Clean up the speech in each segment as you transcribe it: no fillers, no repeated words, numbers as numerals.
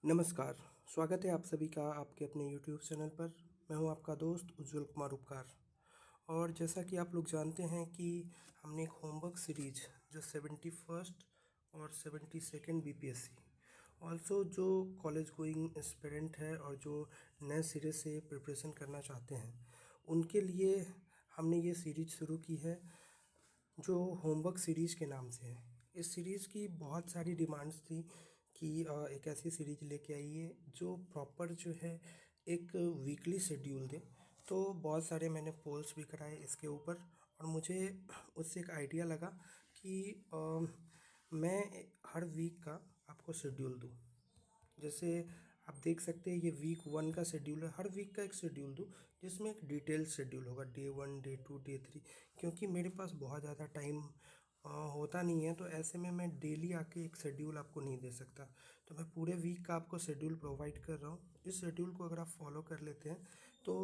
नमस्कार, स्वागत है आप सभी का आपके अपने यूट्यूब चैनल पर। मैं हूं आपका दोस्त उज्ज्वल कुमार उपकार। और जैसा कि आप लोग जानते हैं कि हमने एक होमवर्क सीरीज जो 71st और 72nd बीपीएससी ऑल्सो जो कॉलेज गोइंग एस्पिरेंट है और जो नए सिरे से प्रिपरेशन करना चाहते हैं उनके लिए हमने ये सीरीज शुरू की है जो होमवर्क सीरीज़ के नाम से है। इस सीरीज़ की बहुत सारी डिमांड्स थी कि एक ऐसी सीरीज लेके आइए जो प्रॉपर जो है एक वीकली शेड्यूल दे। तो बहुत सारे मैंने पोल्स भी कराए इसके ऊपर और मुझे उससे एक आइडिया लगा कि मैं हर वीक का आपको शेड्यूल दूँ। जैसे आप देख सकते हैं ये वीक 1 का शेड्यूल है, हर वीक का एक शेड्यूल दूँ जिसमें एक डिटेल शेड्यूल होगा डे 1 डे 2 डे 3। क्योंकि मेरे पास बहुत ज़्यादा टाइम होता नहीं है, तो ऐसे में मैं डेली आके एक शेड्यूल आपको नहीं दे सकता। तो मैं पूरे वीक का आपको शेड्यूल प्रोवाइड कर रहा हूँ। इस शेड्यूल को अगर आप फॉलो कर लेते हैं तो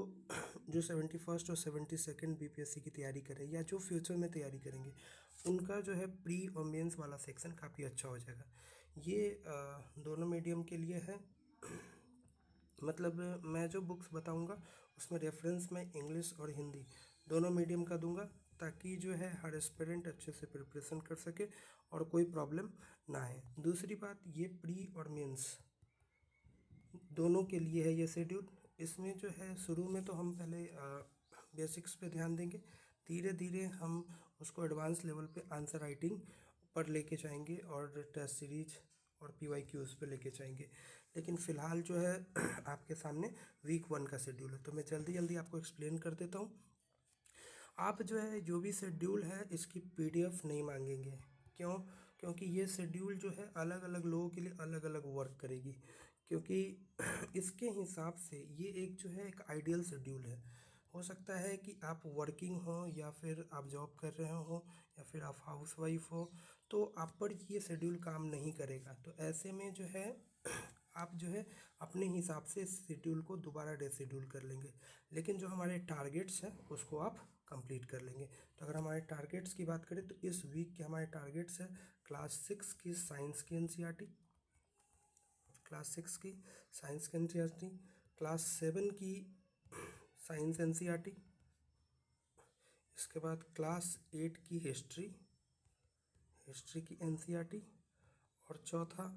जो 71st और 72nd बीपीएससी की तैयारी करें या जो फ्यूचर में तैयारी करेंगे उनका जो है प्री और मेंस वाला सेक्शन काफ़ी अच्छा हो जाएगा। ये दोनों मीडियम के लिए है। मतलब मैं जो बुक्स बताऊंगा उसमें रेफरेंस मैं इंग्लिश और हिंदी दोनों मीडियम का दूंगा ताकि जो है हर एस्पिरेंट अच्छे से प्रिपरेशन कर सके और कोई प्रॉब्लम ना आए। दूसरी बात, ये प्री और मेंस दोनों के लिए है ये शेड्यूल। इसमें जो है शुरू में तो हम पहले बेसिक्स पे ध्यान देंगे, धीरे धीरे हम उसको एडवांस लेवल पे आंसर राइटिंग पर लेके जाएंगे और टेस्ट सीरीज और पीवाईक्यूज़ पे लेके जाएंगे। लेकिन फ़िलहाल जो है आपके सामने वीक 1 का शेड्यूल है, तो मैं जल्दी जल्दी आपको एक्सप्लेन कर देता हूँ। आप जो है जो भी शेड्यूल है इसकी पीडीएफ नहीं मांगेंगे। क्यों? क्योंकि ये शेड्यूल जो है अलग अलग लोगों के लिए अलग अलग वर्क करेगी। क्योंकि इसके हिसाब से ये एक जो है एक आइडियल शेड्यूल है। हो सकता है कि आप वर्किंग हो या फिर आप जॉब कर रहे हो या फिर आप हाउस वाइफ हो, तो आप पर ये शेड्यूल काम नहीं करेगा। तो ऐसे में जो है आप जो है अपने हिसाब से इस शेड्यूल को दोबारा रीशेड्यूल कर लेंगे। लेकिन जो हमारे टारगेट्स हैं उसको आप कंप्लीट कर लेंगे। तो अगर हमारे टारगेट्स की बात करें तो इस वीक के हमारे टारगेट्स हैं क्लास 6 की साइंस की एनसीईआरटी, क्लास 6 की साइंस की एनसीईआरटी, क्लास 7 की साइंस एनसीईआरटी, इसके बाद क्लास 8 की हिस्ट्री, हिस्ट्री की एनसीईआरटी, और चौथा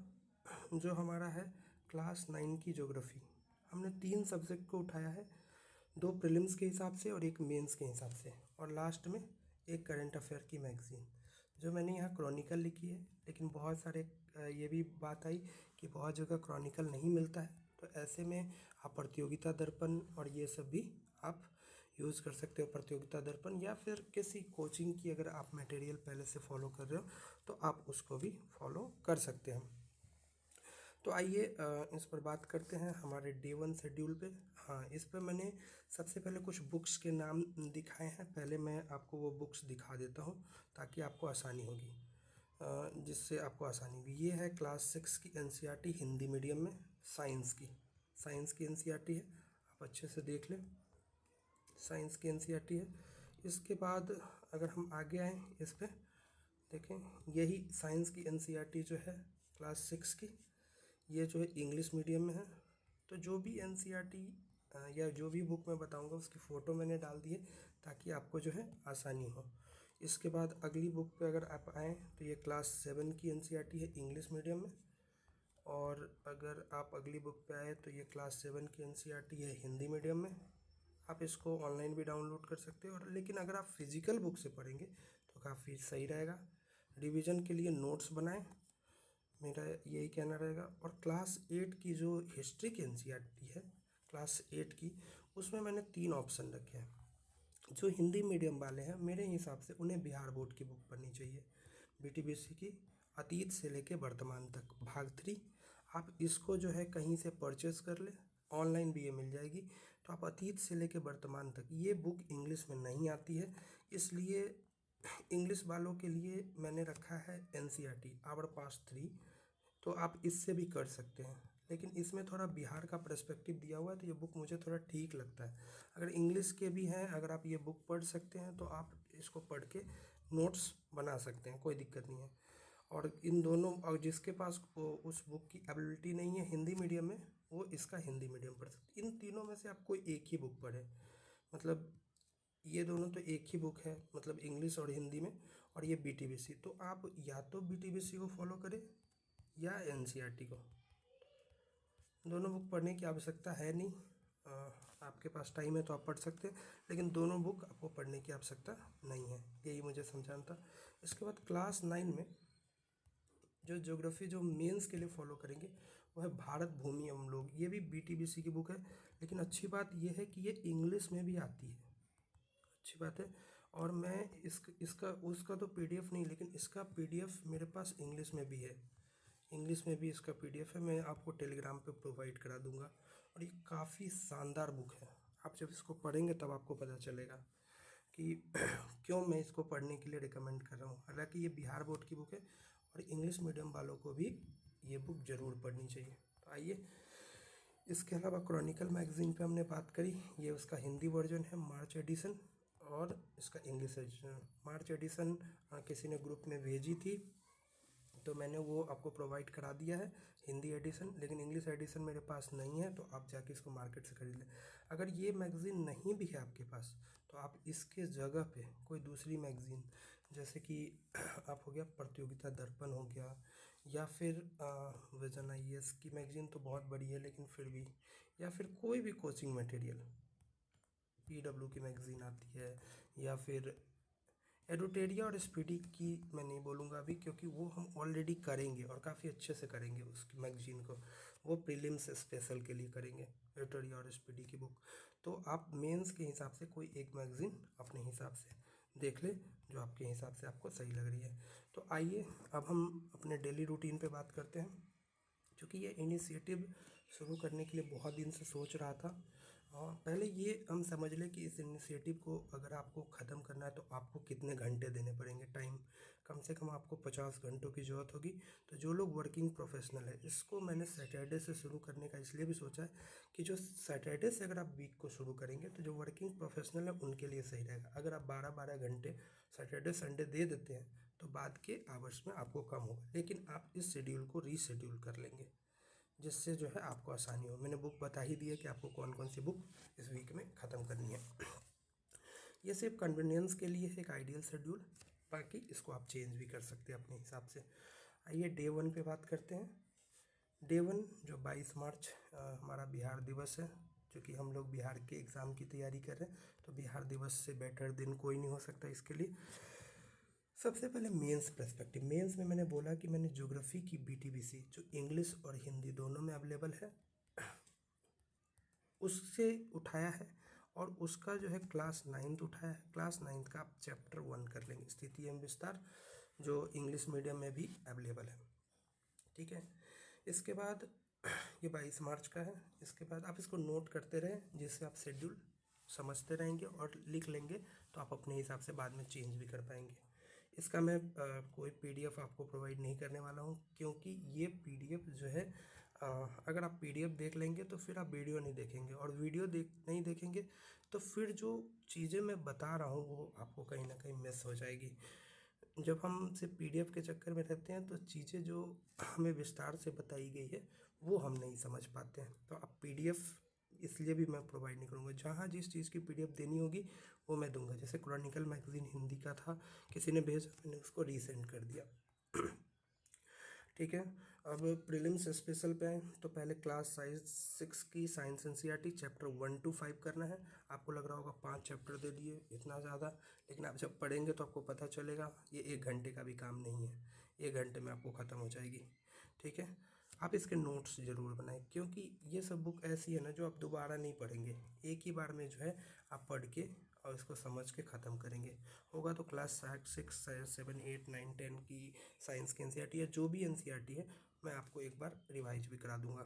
जो हमारा है क्लास 9 की ज्योग्राफी। हमने 3 सब्जेक्ट को उठाया है, 2 प्रीलिम्स के हिसाब से और 1 मेंस के हिसाब से, और लास्ट में एक करंट अफेयर की मैगज़ीन। जो मैंने यहाँ क्रॉनिकल लिखी है, लेकिन बहुत सारे ये भी बात आई कि बहुत जगह क्रॉनिकल नहीं मिलता है, तो ऐसे में आप प्रतियोगिता दर्पण और ये सब भी आप यूज़ कर सकते हो। प्रतियोगिता दर्पण या फिर किसी कोचिंग की अगर आप मटेरियल पहले से फॉलो कर रहे हो तो आप उसको भी फॉलो कर सकते हैं। तो आइए इस पर बात करते हैं हमारे डे 1 शेड्यूल पे। हाँ, इस पर मैंने सबसे पहले कुछ बुक्स के नाम दिखाए हैं। पहले मैं आपको वो बुक्स दिखा देता हूँ ताकि आपको आसानी होगी, जिससे आपको आसानी होगी। ये है क्लास 6 की एनसीईआरटी हिंदी मीडियम में, साइंस की एनसीईआरटी है, आप अच्छे से देख लें। साइंस की एनसीईआरटी है। इसके बाद अगर हम आगे आएँ इस पर देखें, यही साइंस की एनसीईआरटी जो है क्लास 6 की, ये जो है इंग्लिश मीडियम में है। तो जो भी एनसीईआरटी या जो भी बुक मैं बताऊंगा उसकी फ़ोटो मैंने डाल दी है ताकि आपको जो है आसानी हो। इसके बाद अगली बुक पे अगर आप आएँ तो ये क्लास 7 की एनसीईआरटी है इंग्लिश मीडियम में। और अगर आप अगली बुक पे आए तो ये क्लास 7 की एनसीईआरटी है हिंदी मीडियम में। आप इसको ऑनलाइन भी डाउनलोड कर सकते हो, और लेकिन अगर आप फिज़िकल बुक से पढ़ेंगे तो काफ़ी सही रहेगा। रिवीजन के लिए नोट्स बनाएं, मेरा यही कहना रहेगा। और क्लास 8 की जो हिस्ट्री की एनसीईआरटी है क्लास 8 की, उसमें मैंने 3 ऑप्शन रखे हैं। जो हिंदी मीडियम वाले हैं मेरे हिसाब से उन्हें बिहार बोर्ड की बुक पढ़नी चाहिए, बीटीबीसी की अतीत से लेके वर्तमान तक भाग 3। आप इसको जो है कहीं से परचेस कर ले, ऑनलाइन भी ये मिल जाएगी। तो आप अतीत से लेके वर्तमान तक, ये बुक इंग्लिश में नहीं आती है, इसलिए इंग्लिश वालों के लिए मैंने रखा है एनसीईआरटी आवर पास 3। तो आप इससे भी कर सकते हैं, लेकिन इसमें थोड़ा बिहार का पर्सपेक्टिव दिया हुआ है तो ये बुक मुझे थोड़ा ठीक लगता है। अगर इंग्लिश के भी हैं, अगर आप ये बुक पढ़ सकते हैं तो आप इसको पढ़ के नोट्स बना सकते हैं, कोई दिक्कत नहीं है। और इन दोनों, और जिसके पास उस बुक की एबिलिटी नहीं है हिंदी मीडियम में, वो इसका हिंदी मीडियम पढ़ सकते। इन तीनों में से आप कोई एक ही बुक पढ़े, मतलब ये दोनों तो एक ही बुक है, मतलब इंग्लिश और हिंदी में, और ये बीटीबीसी। तो आप या तो बीटीबीसी को फॉलो करें या एनसीईआरटी को। दोनों बुक पढ़ने की आवश्यकता है नहीं, आपके पास टाइम है तो आप पढ़ सकते हैं, लेकिन दोनों बुक आपको पढ़ने की आवश्यकता नहीं है, यही मुझे समझाना था। इसके बाद क्लास 9 में जो ज्योग्राफी जो मेंस के लिए फॉलो करेंगे वो है भारत भूमि एवं लोग। ये भी बीटीबीसी की बुक है, लेकिन अच्छी बात ये है कि ये इंग्लिश में भी आती है, अच्छी बात है। और मैं इसका उसका तो पीडीएफ नहीं, लेकिन इसका पीडीएफ मेरे पास इंग्लिश में भी है, इंग्लिश में भी इसका पीडीएफ है, मैं आपको टेलीग्राम पे प्रोवाइड करा दूंगा। और ये काफ़ी शानदार बुक है, आप जब इसको पढ़ेंगे तब आपको पता चलेगा कि क्यों मैं इसको पढ़ने के लिए रिकमेंड कर रहा हूँ। हालांकि ये बिहार बोर्ड की बुक है और इंग्लिश मीडियम वालों को भी ये बुक ज़रूर पढ़नी चाहिए। तो आइए, इसके अलावा क्रॉनिकल मैगज़ीन पे हमने बात करी, ये उसका हिंदी वर्जन है मार्च एडिशन, और इसका इंग्लिश एडिशन। मार्च एडिशन किसी ने ग्रुप में भेजी थी तो मैंने वो आपको प्रोवाइड करा दिया है हिंदी एडिशन, लेकिन इंग्लिश एडिशन मेरे पास नहीं है, तो आप जाके इसको मार्केट से खरीद लें। अगर ये मैगज़ीन नहीं भी है आपके पास तो आप इसके जगह पे कोई दूसरी मैगज़ीन, जैसे कि आप हो गया प्रतियोगिता दर्पण हो गया, या फिर विजन आईएएस की मैगज़ीन तो बहुत बड़ी है लेकिन फिर भी, या फिर कोई भी कोचिंग मटेरियल, पीडब्ल्यू की मैगज़ीन आती है, या फिर एडुटेरिया और स्पीडी की मैं नहीं बोलूँगा अभी, क्योंकि वो हम ऑलरेडी करेंगे और काफ़ी अच्छे से करेंगे उसकी मैगज़ीन को, वो प्रीलिम्स स्पेशल के लिए करेंगे एडुटेरिया और स्पीडी की बुक। तो आप मेंस के हिसाब से कोई एक मैगज़ीन अपने हिसाब से देख ले जो आपके हिसाब से आपको सही लग रही है। तो आइए अब हम अपने डेली रूटीन पे बात करते हैं। क्योंकि ये इनिशिएटिव शुरू करने के लिए बहुत दिन से सोच रहा था, और पहले ये हम समझ लें कि इस इनिशिएटिव को अगर आपको ख़त्म करना है तो आपको कितने घंटे देने पड़ेंगे, टाइम कम से कम आपको 50 घंटों की ज़रूरत होगी। तो जो लोग वर्किंग प्रोफेशनल है, इसको मैंने सैटरडे से शुरू करने का इसलिए भी सोचा है कि जो सैटरडे से अगर आप वीक को शुरू करेंगे तो जो वर्किंग प्रोफेशनल है उनके लिए सही रहेगा। अगर आप 12-12 घंटे सैटरडे संडे दे देते हैं तो बाद के आवर्स में आपको कम होगा, लेकिन आप इस शेड्यूल को रीशेड्यूल कर लेंगे जिससे जो है आपको आसानी हो। मैंने बुक बता ही दी है कि आपको कौन कौन सी बुक इस वीक में ख़त्म करनी है। ये सिर्फ कन्वीनियंस के लिए है एक आइडियल शेड्यूल, बाकी इसको आप चेंज भी कर सकते हैं अपने हिसाब से। आइए डे 1 पे बात करते हैं। डे 1 जो 22 मार्च हमारा बिहार दिवस है, क्योंकि हम लोग बिहार के एग्ज़ाम की तैयारी कर रहे हैं, तो बिहार दिवस से बेटर दिन कोई नहीं हो सकता इसके लिए। सबसे पहले मेंस पर्सपेक्टिव। मेंस में मैंने बोला कि मैंने ज्योग्राफी की बीटीबीसी जो इंग्लिश और हिंदी दोनों में अवेलेबल है उससे उठाया है, और उसका जो है क्लास 9th उठाया है। क्लास 9th का आप चैप्टर 1 कर लेंगे, स्थिति एवं विस्तार, जो इंग्लिश मीडियम में भी अवेलेबल है, ठीक है। इसके बाद ये 22 मार्च का है। इसके बाद आप इसको नोट करते रहें जिससे आप शेड्यूल समझते रहेंगे और लिख लेंगे, तो आप अपने हिसाब से बाद में चेंज भी कर पाएंगे। इसका मैं कोई पीडीएफ आपको प्रोवाइड नहीं करने वाला हूँ, क्योंकि ये पीडीएफ जो है अगर आप पीडीएफ देख लेंगे तो फिर आप वीडियो नहीं देखेंगे, और वीडियो नहीं देखेंगे तो फिर जो चीज़ें मैं बता रहा हूँ वो आपको कहीं ना कहीं मिस हो जाएगी। जब हम सिर्फ पीडीएफ के चक्कर में रहते हैं तो चीज़ें जो हमें विस्तार से बताई गई है वो हम नहीं समझ पाते हैं। तो आप पीडीएफ इसलिए भी मैं प्रोवाइड नहीं करूँगा, जहाँ जिस चीज़ की पीडीएफ देनी होगी वो मैं दूंगा। जैसे क्रॉनिकल मैगज़ीन हिंदी का था, किसी ने भेजा, मैंने उसको रीसेंड कर दिया, ठीक है। अब प्रीलिम्स स्पेशल पे आए तो पहले क्लास 6 की साइंस एनसीईआरटी चैप्टर 1 to 5 करना है। आपको लग रहा होगा 5 चैप्टर दे दिए, इतना ज़्यादा, लेकिन आप जब पढ़ेंगे तो आपको पता चलेगा ये 1 घंटे का भी काम नहीं है, 1 घंटे में आपको ख़त्म हो जाएगी, ठीक है। आप इसके नोट्स ज़रूर बनाएं, क्योंकि ये सब बुक ऐसी है ना जो आप दोबारा नहीं पढ़ेंगे, एक ही बार में जो है आप पढ़ के और इसको समझ के ख़त्म करेंगे। होगा तो क्लास 6, 7, 8, 9, 10 की साइंस की एनसीईआरटी है, जो भी एनसीईआरटी है मैं आपको एक बार रिवाइज भी करा दूंगा।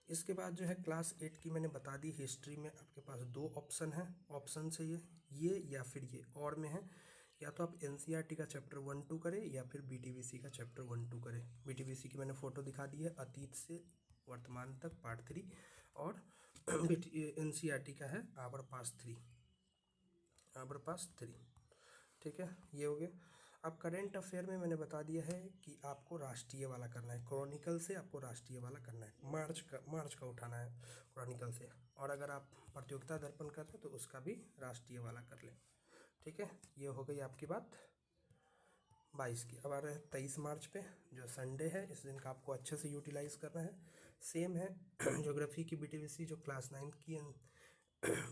इसके बाद जो है क्लास 8 की मैंने बता दी। हिस्ट्री में आपके पास 2 ऑप्शन है, ऑप्शन से ये या फिर ये, और में है या तो आप एनसीईआरटी का चैप्टर 1-2 करें या फिर बीटीबीसी का चैप्टर 1-2 करें। बीटीबीसी की मैंने फ़ोटो दिखा दी है, अतीत से वर्तमान तक पार्ट 3, और एनसीईआरटी का है आवर पास 3, ठीक है, ये हो गया। अब करंट अफेयर में मैंने बता दिया है कि आपको राष्ट्रीय वाला करना है, क्रॉनिकल से आपको राष्ट्रीय वाला करना है, मार्च का उठाना है क्रॉनिकल से। और अगर आप प्रतियोगिता दर्पण कर रहे हैं तो उसका भी राष्ट्रीय वाला कर लें। ठीक है, ये हो गई आपकी बात 22 की। अब आ रहे हैं 23 मार्च पे, जो संडे है। इस दिन का आपको अच्छे से यूटिलाइज़ करना है। सेम है ज्योग्राफी की बीटीबीसी जो क्लास 9 की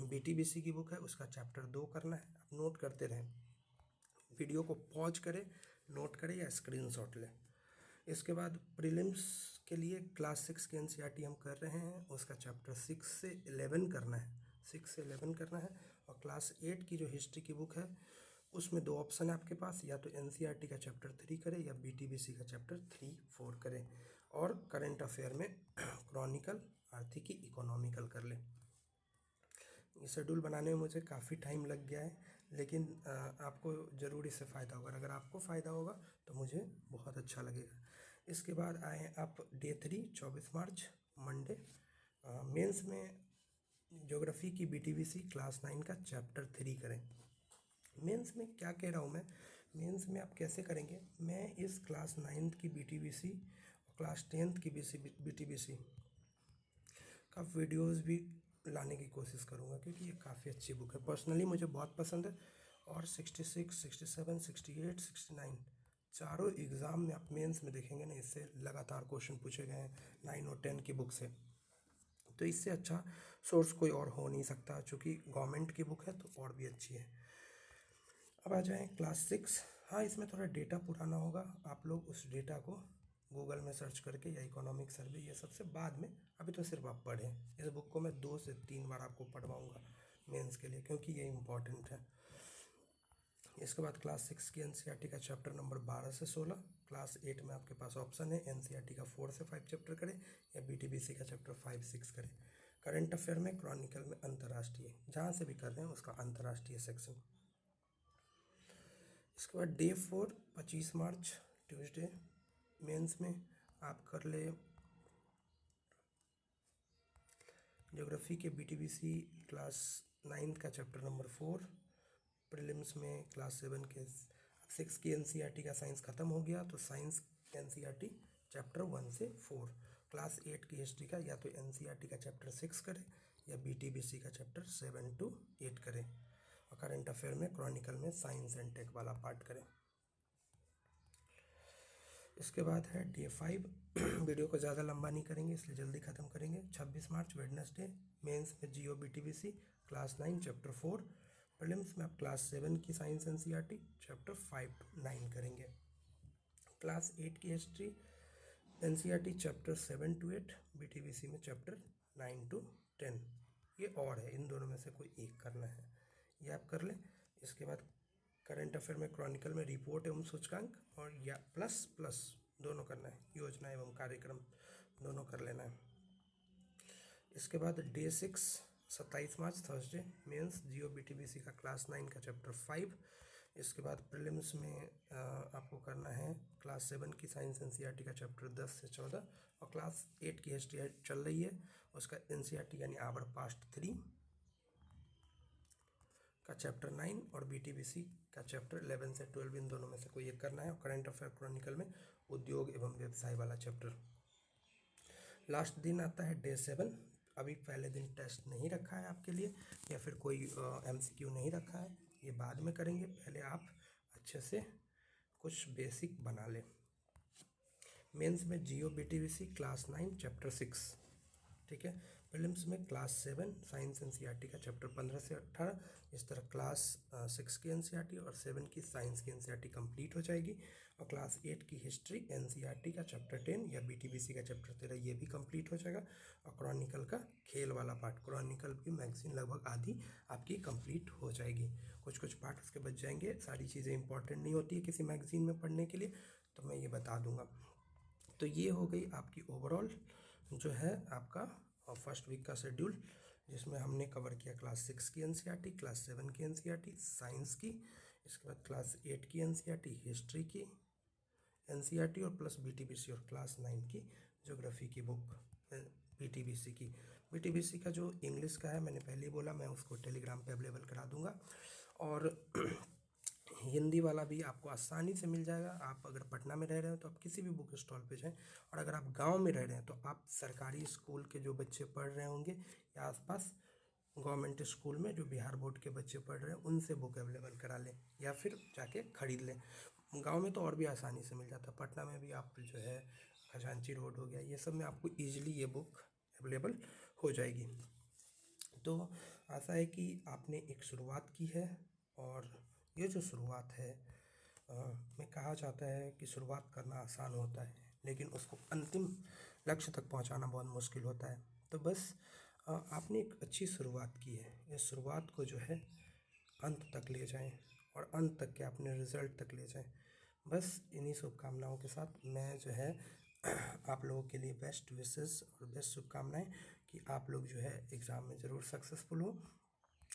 बीटीबीसी की बुक है उसका चैप्टर 2 करना है। आप नोट करते रहें, वीडियो को पॉज करें, नोट करें या स्क्रीनशॉट लें। इसके बाद प्रीलिम्स के लिए क्लास 6 की एनसीईआरटी हम कर रहे हैं, उसका चैप्टर 6 से 11 करना है, 6 से 11 करना है। और क्लास 8 की जो हिस्ट्री की बुक है उसमें 2 ऑप्शन है आपके पास, या तो एनसीईआरटी का चैप्टर 3 करें या बीटीबीसी का चैप्टर 3, 4 करें। और करंट अफेयर में क्रॉनिकल, आर्थिकी, इकोनॉमिकल कर लें। ये शेड्यूल बनाने में मुझे काफ़ी टाइम लग गया है, लेकिन आपको ज़रूर इससे फ़ायदा होगा। अगर आपको फ़ायदा होगा तो मुझे बहुत अच्छा लगेगा। इसके बाद आए आप डे 3, 24 मार्च मंडे। मेंस में ज्योग्राफी की बीटीबीसी क्लास 9 का चैप्टर 3 करें। मेंस में क्या कह रहा हूँ मैं, मेंस में आप कैसे करेंगे, मैं इस क्लास 9 की बीटीबीसी और क्लास 10 की बीटीबीसी का वीडियोस भी लाने की कोशिश करूँगा, क्योंकि ये काफ़ी अच्छी बुक है, पर्सनली मुझे बहुत पसंद है। और 66, 67, 68, 69 चारों एग्ज़ाम में आप मेंस में देखेंगे ना, इससे लगातार क्वेश्चन पूछे गए हैं 9 और 10 की बुक से। तो इससे अच्छा सोर्स कोई और हो नहीं सकता, चूँकि गवर्नमेंट की बुक है तो और भी अच्छी है। अब आ जाएँ क्लास 6। हाँ, इसमें थोड़ा डेटा पुराना होगा, आप लोग उस डेटा को गूगल में सर्च करके या इकोनॉमिक सर्वे ये सबसे बाद में, अभी तो सिर्फ आप पढ़ें। इस बुक को मैं 2 से 3 बार आपको पढ़वाऊँगा मेंस के लिए, क्योंकि ये इम्पॉर्टेंट है। इसके बाद क्लास 6 की एनसीईआरटी का चैप्टर नंबर 12 से 16। क्लास 8 में आपके पास ऑप्शन है एनसीईआरटी का 4 से 5 चैप्टर करें या बीटीबीसी का चैप्टर 5, 6 करें। करंट अफेयर में क्रॉनिकल में अंतर्राष्ट्रीय, जहाँ से भी कर रहे हैं उसका अंतर्राष्ट्रीय सेक्शन। इसके बाद डे 4, 25 मार्च ट्यूसडे, मेंस में आप कर ले ज्योग्राफी के बीटीबीसी क्लास 9 का चैप्टर नंबर 4। प्रीलिम्स में क्लास 7 के 6 की एनसीईआरटी का साइंस ख़त्म हो गया, तो साइंस एनसीईआरटी चैप्टर 1 से 4। क्लास 8 की हिस्ट्री का या तो एनसीईआरटी का चैप्टर 6 करें या बीटीबीसी का चैप्टर 7 to 8 करें। और करंट अफेयर में क्रॉनिकल में साइंस एंड टेक वाला पार्ट करें। इसके बाद है डे 5। वीडियो को ज़्यादा लंबा नहीं करेंगे, इसलिए जल्दी ख़त्म करेंगे। 26 मार्च वेडनेसडे, मेंस में जियो बीटीबीसी क्लास 9 चैप्टर 4। प्रीलिम्स में आप क्लास 7 की साइंस एनसीईआरटी चैप्टर 5 to 9 करेंगे। क्लास 8 की हिस्ट्री एनसीईआरटी चैप्टर 7 to 8, बीटीबीसी में चैप्टर 9 to 10। ये और है, इन दोनों में से कोई एक करना है, ये आप कर लें। इसके बाद करंट अफेयर में क्रॉनिकल में रिपोर्ट एवं सूचकांक और या प्लस प्लस दोनों करना है, योजना एवं कार्यक्रम दोनों कर लेना है। इसके बाद डे 6, 27 मार्च थर्सडे, मेंस जियो बीटीबीसी का क्लास 9 का चैप्टर 5। इसके बाद प्रीलिम्स में आपको करना है क्लास 7 की साइंस एनसीईआरटी का चैप्टर 10 से 14। और क्लास 8 की हिस्ट्री चल रही है, उसका एनसीईआरटी यानी आवर पास्ट 3 का चैप्टर 9 और बीटीबीसी का चैप्टर 11 से 12, इन दोनों में से कोई एक करना है। और करंट अफेयर क्रॉनिकल में उद्योग एवं व्यवसाय वाला चैप्टर। लास्ट दिन आता है डे 7। अभी पहले दिन टेस्ट नहीं रखा है आपके लिए, या फिर कोई एमसीक्यू नहीं रखा है, ये बाद में करेंगे। पहले आप अच्छे से कुछ बेसिक बना लें। मेंस में जियो बीटीबीसी क्लास 9 चैप्टर 6, ठीक है। प्रीलिम्स में क्लास 7 साइंस एनसीईआरटी का चैप्टर 15 से 18। इस तरह क्लास 6 की एनसीईआरटी और 7 की साइंस की एनसीईआरटी कंप्लीट हो जाएगी। और क्लास 8 की हिस्ट्री एनसीईआरटी का चैप्टर 10 या बीटीबीसी का चैप्टर 13 ये भी कंप्लीट हो जाएगा। और क्रॉनिकल का खेल वाला पार्ट, क्रॉनिकल की मैगजीन लगभग आधी आपकी कंप्लीट हो जाएगी, कुछ कुछ पार्ट उसके बच जाएंगे। सारी चीज़ें इंपॉर्टेंट नहीं होती है किसी मैगजीन में पढ़ने के लिए, तो मैं ये बता दूंगा। तो ये हो गई आपकी ओवरऑल जो है आपका फर्स्ट वीक का शेड्यूल, जिसमें हमने कवर किया क्लास 6 की एनसीईआरटी, क्लास 7 की एनसीईआरटी साइंस की, इसके बाद क्लास 8 की एनसीईआरटी हिस्ट्री की एनसीईआरटी और प्लस बीटीबीसी, और क्लास 9 की ज्योग्राफी की बुक बीटीबीसी की। बीटीबीसी का जो इंग्लिश का है मैंने पहले ही बोला, मैं उसको टेलीग्राम पे अवेलेबल करा दूंगा। और हिंदी वाला भी आपको आसानी से मिल जाएगा। आप अगर पटना में रह रहे हो तो आप किसी भी बुक स्टॉल पे जाएं, और अगर आप गांव में रह रहे हैं तो आप सरकारी स्कूल के जो बच्चे पढ़ रहे होंगे या आसपास गवर्नमेंट स्कूल में जो बिहार बोर्ड के बच्चे पढ़ रहे हैं उनसे बुक अवेलेबल करा लें या फिर जाके ख़रीद लें। गांव में तो और भी आसानी से मिल जाता है। पटना में भी आप जो है खजांची रोड हो गया, ये सब में आपको ईजिली ये बुक अवेलेबल हो जाएगी। तो आशा है कि आपने एक शुरुआत की है, और ये जो शुरुआत है में कहा जाता है कि शुरुआत करना आसान होता है लेकिन उसको अंतिम लक्ष्य तक पहुंचाना बहुत मुश्किल होता है। तो बस आपने एक अच्छी शुरुआत की है, इस शुरुआत को जो है अंत तक ले जाएं और अंत तक के अपने रिज़ल्ट तक ले जाएं। बस इन्हीं शुभकामनाओं के साथ मैं जो है आप लोगों के लिए बेस्ट विशेस और बेस्ट शुभकामनाएं कि आप लोग जो है एग्ज़ाम में ज़रूर सक्सेसफुल हो।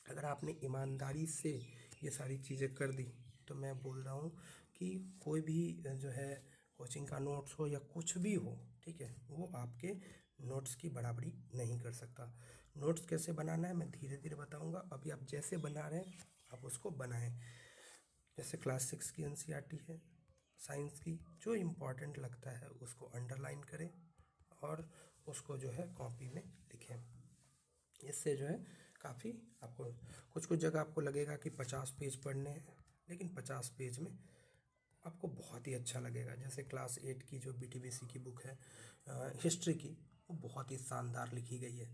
अगर आपने ईमानदारी से ये सारी चीज़ें कर दी तो मैं बोल रहा हूँ कि कोई भी जो है कोचिंग का नोट्स हो या कुछ भी हो, ठीक है, वो आपके नोट्स की बराबरी नहीं कर सकता। नोट्स कैसे बनाना है मैं धीरे धीरे बताऊँगा। अभी आप जैसे बना रहे हैं आप उसको बनाएं। जैसे क्लास 6 की एनसीईआरटी है, साइंस की जो इम्पोर्टेंट लगता है उसको अंडरलाइन करें और उसको जो है कॉपी में लिखें। इससे जो है काफ़ी आपको कुछ कुछ जगह आपको लगेगा कि 50 पेज पढ़ने हैं, लेकिन 50 पेज में आपको बहुत ही अच्छा लगेगा। जैसे क्लास 8 की जो बीटीबीसी की बुक है हिस्ट्री की, वो बहुत ही शानदार लिखी गई है।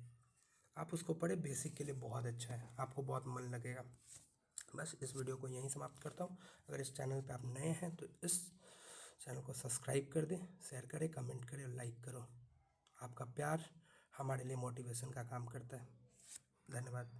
आप उसको पढ़ें, बेसिक के लिए बहुत अच्छा है, आपको बहुत मन लगेगा। बस इस वीडियो को यहीं समाप्त करता हूँ। अगर इस चैनल पे आप नए हैं तो इस चैनल को सब्सक्राइब कर दें, शेयर करें, कमेंट करें और लाइक करो। आपका प्यार हमारे लिए मोटिवेशन का काम करता है। धन्यवाद।